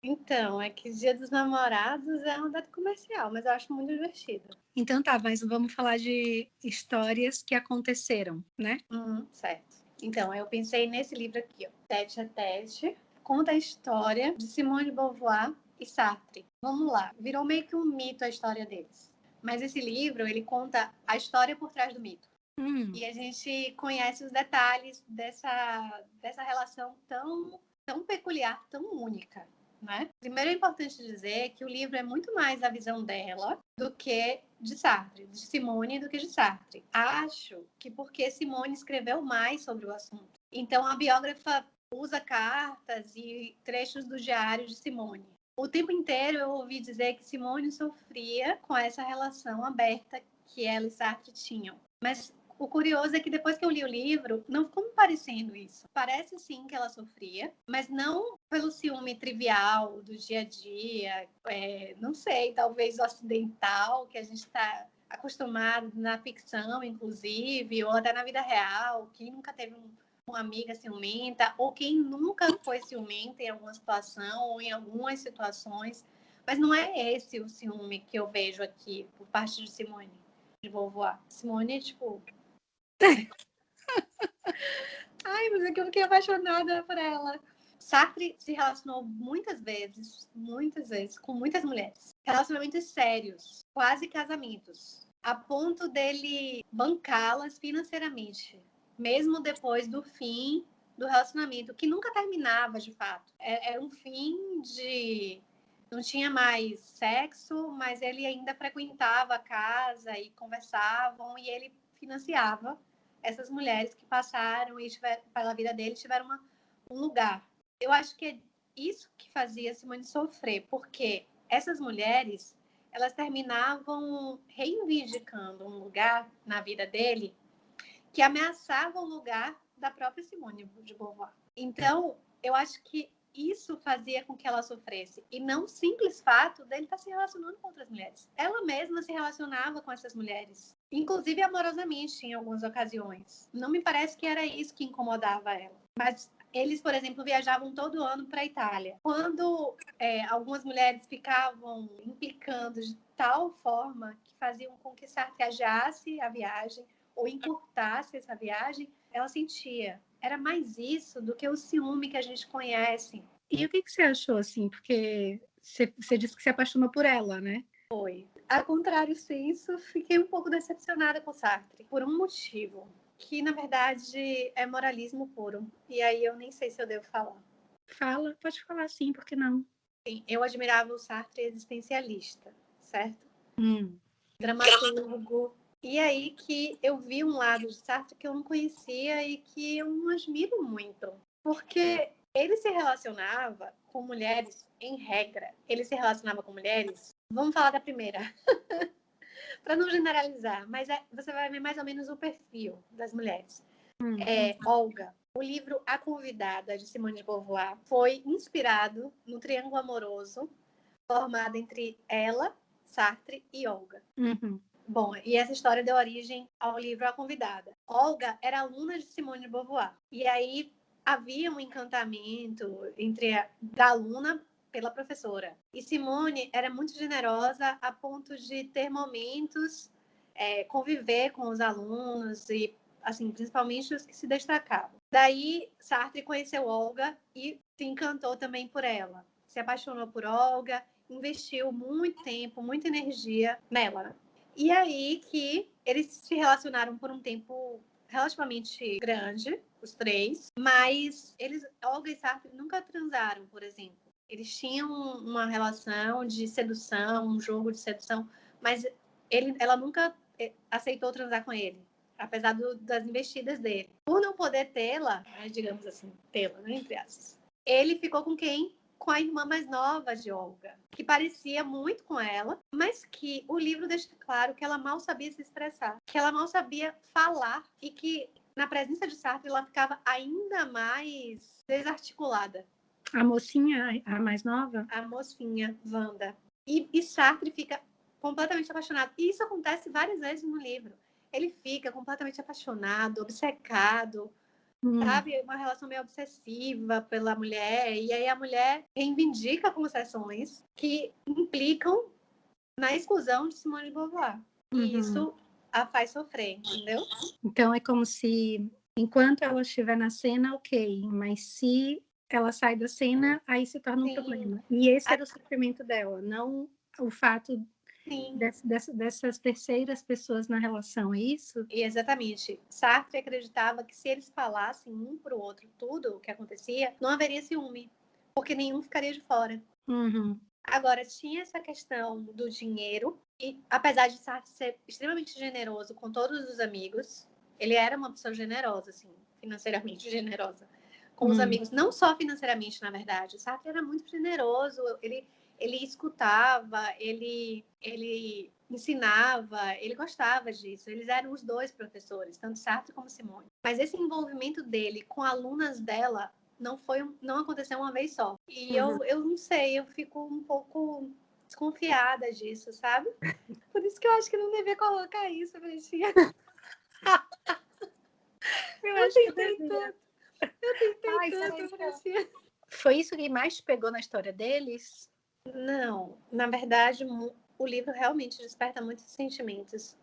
Então, é que Dia dos Namorados é uma data comercial, mas eu acho muito divertido. Então tá, mas vamos falar de histórias que aconteceram, né? Certo. Então, eu pensei nesse livro aqui, ó, Tete a Tete, conta a história de Simone de Beauvoir e Sartre. Vamos lá, virou meio que um mito a história deles. Mas esse livro, ele conta a história por trás do mito. E a gente conhece os detalhes dessa relação tão peculiar, tão única, né? Primeiro é importante dizer que o livro é muito mais a visão dela do que de Sartre, de Simone do que de Sartre. Acho que porque Simone escreveu mais sobre o assunto. Então a biógrafa usa cartas e trechos do diário de Simone. O tempo inteiro eu ouvi dizer que Simone sofria com essa relação aberta que ela e Sartre tinham. Mas o curioso é que depois que eu li o livro, não ficou me parecendo isso. Parece sim que ela sofria, mas não pelo ciúme trivial do dia a dia, não sei, talvez ocidental, que a gente está acostumado na ficção, inclusive, ou até na vida real. Quem nunca teve uma amiga ciumenta, ou quem nunca foi ciumenta em alguma situação ou em algumas situações. Mas não é esse o ciúme que eu vejo aqui por parte de Simone de Beauvoir. Simone, tipo, ai, mas é que eu fiquei apaixonada por ela. Sartre se relacionou muitas vezes, com muitas mulheres. Relacionamentos sérios, quase casamentos, a ponto dele bancá-las financeiramente, mesmo depois do fim do relacionamento, que nunca terminava de fato. Era um fim de. Não tinha mais sexo, mas ele ainda frequentava a casa e conversavam, e ele financiava essas mulheres que passaram e pela vida dele tiveram um lugar. Eu acho que é isso que fazia Simone sofrer, porque essas mulheres elas terminavam reivindicando um lugar na vida dele que ameaçava o lugar da própria Simone de Beauvoir. Então, eu acho que isso fazia com que ela sofresse, e não o simples fato dele estar se relacionando com outras mulheres. Ela mesma se relacionava com essas mulheres, inclusive amorosamente em algumas ocasiões. Não me parece que era isso que incomodava ela. Mas eles, por exemplo, viajavam todo ano para a Itália. Quando algumas mulheres ficavam implicando de tal forma que faziam com que Sartre adiasse a viagem ou encurtasse essa viagem, ela sentia. Era mais isso do que o ciúme que a gente conhece. E o que você achou, assim? Porque você disse que se apaixonou por ela, né? Foi. A contrário disso, fiquei um pouco decepcionada com Sartre, por um motivo, que na verdade é moralismo puro. E aí eu nem sei se eu devo falar. Fala, pode falar sim, por que não? Sim, eu admirava o Sartre existencialista, certo? Hum. Dramaturgo. E aí que eu vi um lado de Sartre que eu não conhecia e que eu não admiro muito. Porque ele se relacionava com mulheres, em regra, ele se relacionava com mulheres. Vamos falar da primeira, para não generalizar, mas você vai ver mais ou menos o perfil das mulheres. Olga. O livro A Convidada, de Simone de Beauvoir, foi inspirado no triângulo amoroso formado entre ela, Sartre e Olga. Uhum. Bom, e essa história deu origem ao livro A Convidada. Olga era aluna de Simone de Beauvoir. E aí havia um encantamento da aluna pela professora. E Simone era muito generosa a ponto de ter momentos, conviver com os alunos e, assim, principalmente os que se destacavam. Daí, Sartre conheceu Olga e se encantou também por ela. Se apaixonou por Olga, investiu muito tempo, muita energia nela, né? E aí que eles se relacionaram por um tempo relativamente grande, os três, mas Olga e Sartre nunca transaram, por exemplo. Eles tinham uma relação de sedução, um jogo de sedução, mas ela nunca aceitou transar com ele, apesar das investidas dele. Por não poder tê-la, digamos assim, tê-la, né, entre aspas, ele ficou com quem? Com a irmã mais nova de Olga, que parecia muito com ela, mas que o livro deixa claro que ela mal sabia se expressar, que ela mal sabia falar e que na presença de Sartre ela ficava ainda mais desarticulada. A mocinha, a mais nova? A mocinha, Wanda. E Sartre fica completamente apaixonado. E isso acontece várias vezes no livro. Ele fica completamente apaixonado, obcecado, sabe? Uma relação meio obsessiva pela mulher. E aí a mulher reivindica concessões que implicam na exclusão de Simone de Beauvoir. E isso a faz sofrer, entendeu? Então é como se, enquanto ela estiver na cena, ok, mas se ela sai da cena, aí se torna um problema. E esse era o sofrimento dela, não o fato dessas terceiras pessoas na relação, é isso? E exatamente. Sartre acreditava que se eles falassem um para o outro tudo o que acontecia, não haveria ciúme, porque nenhum ficaria de fora. Agora, tinha essa questão do dinheiro, e apesar de Sartre ser extremamente generoso com todos os amigos, ele era uma pessoa generosa, assim, financeiramente generosa, com os amigos, não só financeiramente, na verdade. Sartre era muito generoso, ele escutava, ele ensinava, ele gostava disso. Eles eram os dois professores, tanto Sartre como Simone. Mas esse envolvimento dele com alunas dela não aconteceu uma vez só. E eu não sei, eu fico um pouco desconfiada disso, sabe? Por isso que eu acho que não devia colocar isso, Brechinha. Eu tentei tanto, Brechinha. Foi isso que mais te pegou na história deles? Não, na verdade, o livro realmente desperta muitos sentimentos.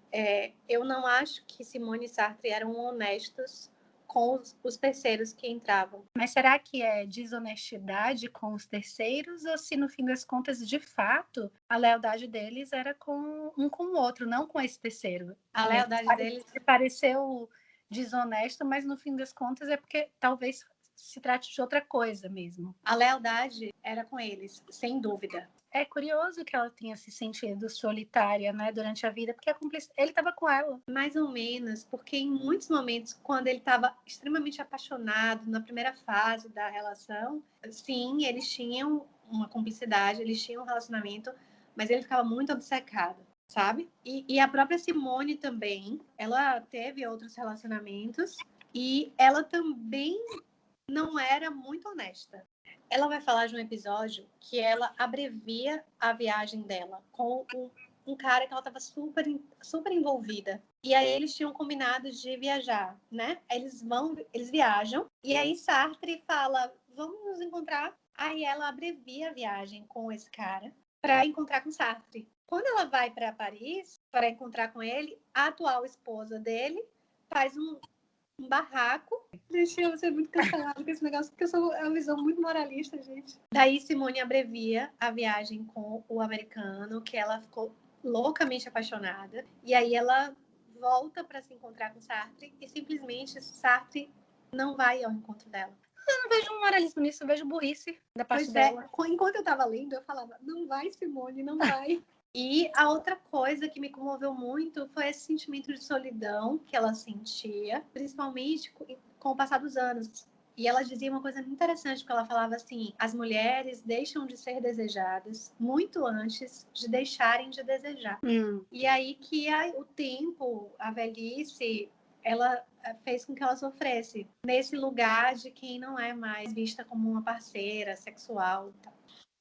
Eu não acho que Simone e Sartre eram honestos com os terceiros que entravam. Mas será que é desonestidade com os terceiros ou se no fim das contas, de fato, a lealdade deles era com o outro, não com esse terceiro? A lealdade deles pareceu desonesto, mas no fim das contas é porque talvez se trate de outra coisa mesmo. A lealdade era com eles, sem dúvida. É curioso que ela tenha se sentido solitária, né, durante a vida, porque ele estava com ela. Mais ou menos, porque em muitos momentos, quando ele estava extremamente apaixonado, na primeira fase da relação, sim, eles tinham uma cumplicidade, eles tinham um relacionamento, mas ele ficava muito obcecado, sabe? E a própria Simone também, ela teve outros relacionamentos e ela também não era muito honesta. Ela vai falar de um episódio que ela abrevia a viagem dela com um cara que ela estava super envolvida. E aí eles tinham combinado de viajar, né? Eles viajam, e aí Sartre fala, vamos nos encontrar. Aí ela abrevia a viagem com esse cara para encontrar com Sartre. Quando ela vai para Paris para encontrar com ele, a atual esposa dele faz um barraco. Deixa eu ser muito cancelada com esse negócio, porque eu sou uma visão muito moralista, gente. Daí Simone abrevia a viagem com o americano, que ela ficou loucamente apaixonada. E aí ela volta para se encontrar com Sartre e simplesmente Sartre não vai ao encontro dela. Eu não vejo um moralismo nisso, eu vejo burrice da parte dela. Enquanto eu estava lendo, eu falava, não vai, Simone, não vai. E a outra coisa que me comoveu muito foi esse sentimento de solidão que ela sentia, principalmente com o passar dos anos. E ela dizia uma coisa muito interessante, porque ela falava assim, as mulheres deixam de ser desejadas muito antes de deixarem de desejar. E aí que o tempo, a velhice, ela fez com que ela sofresse nesse lugar de quem não é mais vista como uma parceira sexual.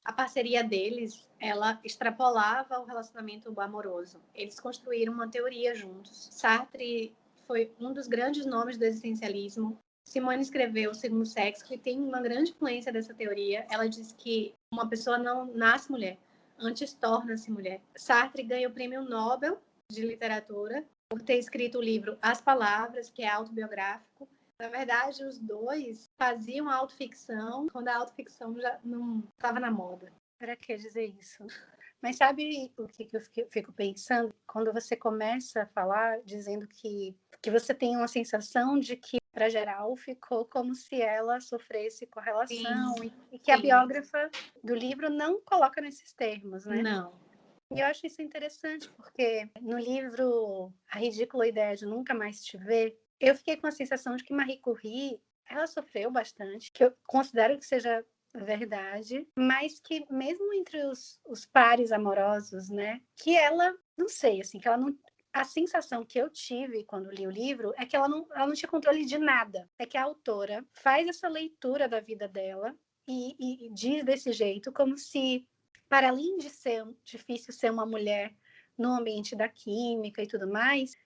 A parceria deles, ela extrapolava o relacionamento amoroso. Eles construíram uma teoria juntos. Sartre foi um dos grandes nomes do existencialismo. Simone escreveu O Segundo Sexo, que tem uma grande influência dessa teoria. Ela diz que uma pessoa não nasce mulher, antes torna-se mulher. Sartre ganhou o Prêmio Nobel de Literatura por ter escrito o livro As Palavras, que é autobiográfico. Na verdade, os dois faziam autoficção quando a autoficção já não estava na moda. Para que dizer isso? Mas sabe o que eu fico pensando? Quando você começa a falar, dizendo que você tem uma sensação de que, para geral, ficou como se ela sofresse com a relação, e que a biógrafa do livro não coloca nesses termos, né? Não. E eu acho isso interessante, porque no livro A Ridícula Ideia de Nunca Mais Te Ver, eu fiquei com a sensação de que Marie Curie, ela sofreu bastante, que eu considero que seja verdade, mas que mesmo entre os pares amorosos, né, que ela, não sei, assim, que ela não... A sensação que eu tive quando li o livro é que ela não tinha controle de nada. É que a autora faz essa leitura da vida dela e diz desse jeito, como se, para além de ser difícil ser uma mulher no ambiente da química e tudo mais,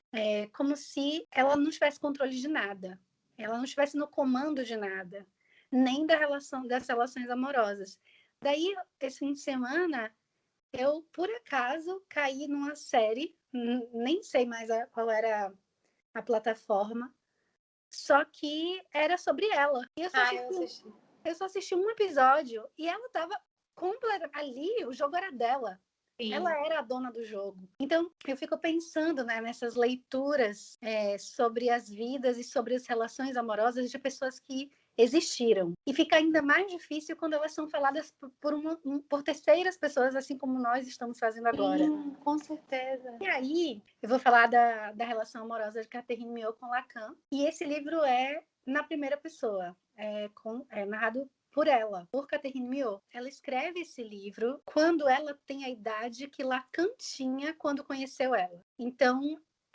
como se ela não tivesse controle de nada. ela não estivesse no comando de nada, nem das relações amorosas. Daí, esse fim de semana, eu, por acaso, caí numa série, nem sei mais qual era a plataforma, só que era sobre ela. E eu só assisti um episódio e ela estava completamente ali, o jogo era dela. Sim. Ela era a dona do jogo. Então, eu fico pensando, né, nessas leituras sobre as vidas e sobre as relações amorosas de pessoas que existiram. E fica ainda mais difícil quando elas são faladas por terceiras pessoas, assim como nós estamos fazendo agora. Sim, com certeza. E aí, eu vou falar da relação amorosa de Catherine Milhaud com Lacan. E esse livro é na primeira pessoa, é narrado por ela, por Catherine Milhaud. Ela escreve esse livro quando ela tem a idade que Lacan tinha quando conheceu ela. Então,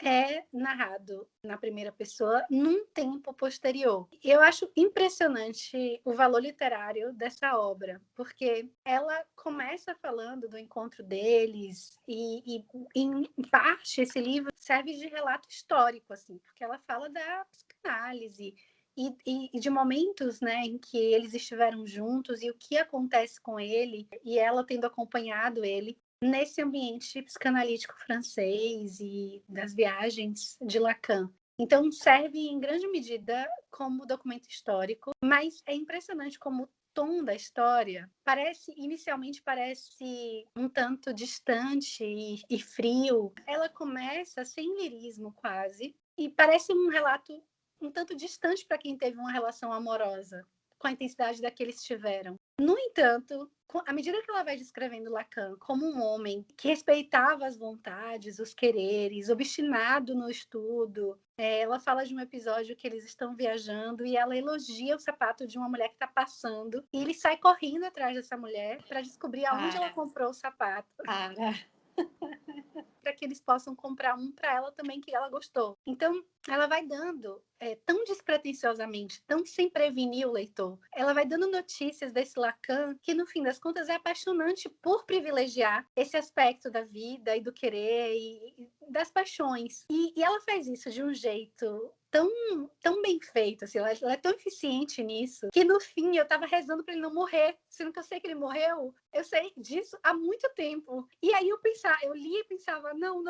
é narrado na primeira pessoa num tempo posterior. Eu acho impressionante o valor literário dessa obra, porque ela começa falando do encontro deles e em parte, esse livro serve de relato histórico, assim, porque ela fala da psicanálise e de momentos, né, em que eles estiveram juntos e o que acontece com ele, e ela tendo acompanhado ele nesse ambiente psicanalítico francês e das viagens de Lacan. Então, serve em grande medida como documento histórico, mas é impressionante como o tom da história inicialmente parece um tanto distante e frio. Ela começa sem lirismo quase, e parece um relato um tanto distante para quem teve uma relação amorosa, com a intensidade da que eles tiveram. No entanto, à medida que ela vai descrevendo Lacan como um homem que respeitava as vontades, os quereres, obstinado no estudo, ela fala de um episódio que eles estão viajando e ela elogia o sapato de uma mulher que está passando e ele sai correndo atrás dessa mulher para descobrir aonde ela comprou o sapato. Para que eles possam comprar um para ela também que ela gostou. Então, ela vai dando, tão despretensiosamente, tão sem prevenir o leitor, ela vai dando notícias desse Lacan que, no fim das contas, é apaixonante por privilegiar esse aspecto da vida e do querer e das paixões. E ela faz isso de um jeito tão bem feito, assim, ela é tão eficiente nisso, que no fim eu tava rezando para ele não morrer, sendo que eu sei que ele morreu, eu sei disso há muito tempo. E aí eu lia e pensava, não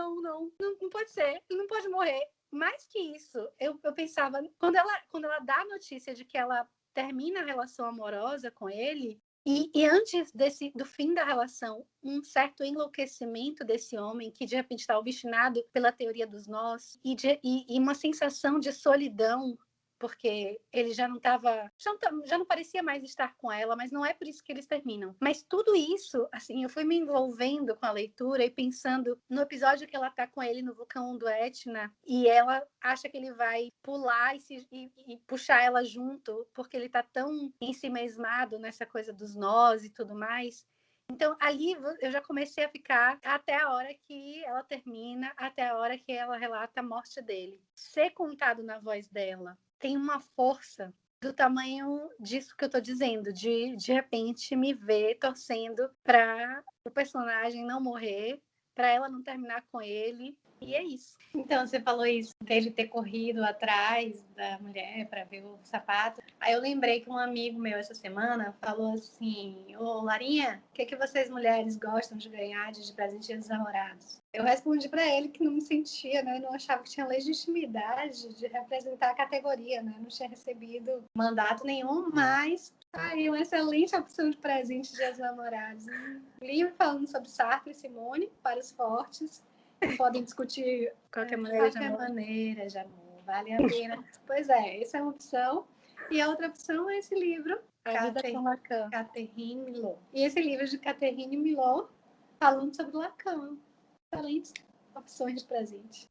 pode ser, ele não pode morrer. Mais que isso, eu pensava, quando ela dá a notícia de que ela termina a relação amorosa com ele, e antes do fim da relação, um certo enlouquecimento desse homem que de repente está obstinado pela teoria dos nós e uma sensação de solidão, porque ele já não parecia mais estar com ela, mas não é por isso que eles terminam. Mas tudo isso, assim, eu fui me envolvendo com a leitura e pensando no episódio que ela está com ele no vulcão do Etna e ela acha que ele vai pular e puxar ela junto, porque ele está tão ensimesmado nessa coisa dos nós e tudo mais. Então, ali eu já comecei a ficar até a hora que ela termina, até a hora que ela relata a morte dele. Ser contado na voz dela tem uma força do tamanho disso que eu estou dizendo, de repente me ver torcendo para o personagem não morrer, para ela não terminar com ele, e é isso. Então, você falou isso, dele ter corrido atrás da mulher para ver o sapato. Aí eu lembrei que um amigo meu essa semana falou assim: ô Larinha, o que vocês mulheres gostam de ganhar de presente dos namorados? Eu respondi para ele que não me sentia, né? Não achava que tinha legitimidade de representar a categoria, né? Não tinha recebido mandato nenhum, mas aí uma excelente opção de presente de namorados. Um livro falando sobre Sartre e Simone para os fortes. Podem discutir qualquer maneira de amor, vale a pena. Pois é, essa é uma opção. E a outra opção é esse livro, A Vida com Lacan. Catherine Milhaud. E esse livro de Catherine Milhaud falando sobre Lacan. Excelentes opções de presente.